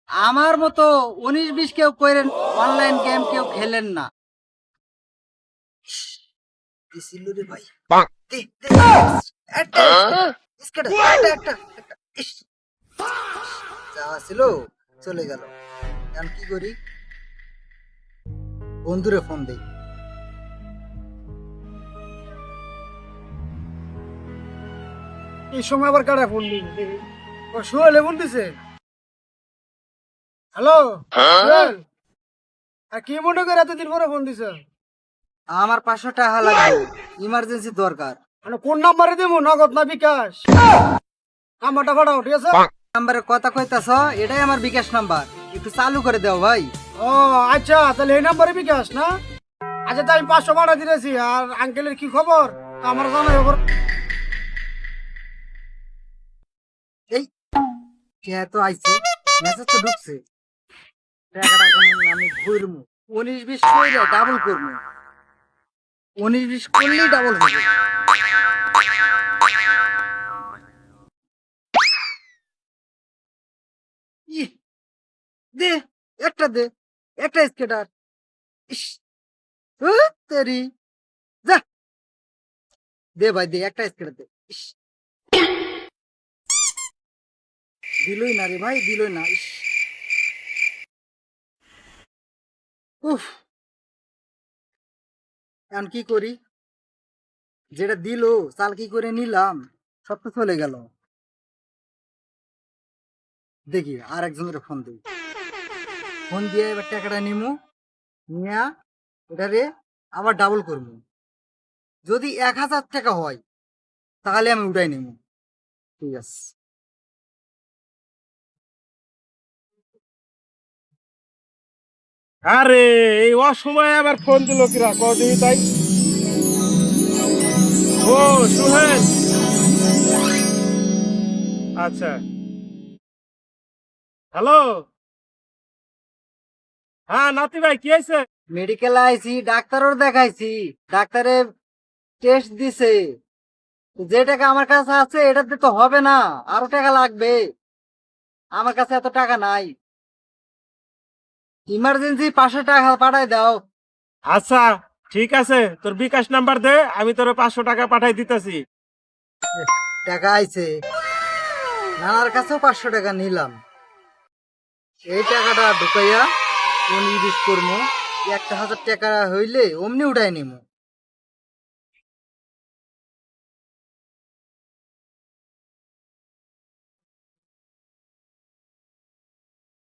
আমার মতো 19-20 কেউ করেন, অনলাইন গেম কেউ খেলেন না। দিছিল রে ভাই। দে, দে, একটা, একটা। ইস, যা ছিল চলে গেল। এখন কি করি? বন্ধুরে ফোন দেই। এই সময় আবার কারা ফোন দিন? সোহেল ফোন দিছে। হ্যালো সোহেল, আর কি মনে করে এতদিন পরে ফোন দিছে? আমার 500 টাকা লাগবে, ইমার্জেন্সি দরকার। মানে কোন নাম্বারে দেবো, নগদ না বিকাশ? নাম্বারটা পাঠাও, ঠিক আছে? নাম্বারে কথা কইতাছ, এটাই আমার বিকাশ নাম্বার, একটু চালু করে দাও ভাই। ও আচ্ছা, তাহলে এই নাম্বারে বিকাশ না? আচ্ছা, তাই আমি 500 পাঠা দিয়েছি। আর আঙ্কেলের কি খবর আমার জানাই খবর। এই কে তো আইছে, মেসেজ তো ঢুকছে। টাকাটা কেমন আমি ঘুরমু, 19-20 কইরা ডাবল করমু। 19-20 করলেই ডাবল হবে। ইহ, দে, একটা দে, একটা স্কেটার। ইস, তেরি, যা, দে ভাই দে, একটা স্কেটার দে। ইস, দিলই না রে ভাই, দিলই না। ইস, উফ, এখন কি করি? যেটা দিলো চাল কি করে নিলাম, সব তো চলে গেল। দেখি আর একজনের ফোন দিই। ফোন দিয়ে এবার টাকাটা নিমু, নিয়া এটারে আবার ডাবল করবো। যদি 1000 টাকা হয় তাহলে আমি উঠাই নিব। ঠিক আছে। আরে এই অসময়ে আবার ফোন দিল কিরা, কদিন তাই। ও সোহেল, আচ্ছা। হ্যালো, হ্যাঁ নাতি ভাই, কি হয়েছে? মেডিকেলে আইছি, ডাক্তারও দেখাইছি, ডাক্তারে টেস্ট দিছে। যে টাকা আমার কাছে আছে এটাতে তো হবে না, আরো টাকা লাগবে। আমার কাছে এত টাকা নাই। ইমার্জেন্সি 500 টাকা পাঠাই দাও। আচ্ছা ঠিক আছে, তোর বিকাশ নাম্বার দে, আমি তোর 500 টাকা পাঠাই দিতেছি। টাকা আইছে, নানার কাছেও 500 টাকা নিলাম। এই টাকাটা ঢুকাইয়া 19-20 করবো। 1000 টাকা হইলে অমনি উঠাই নিবো।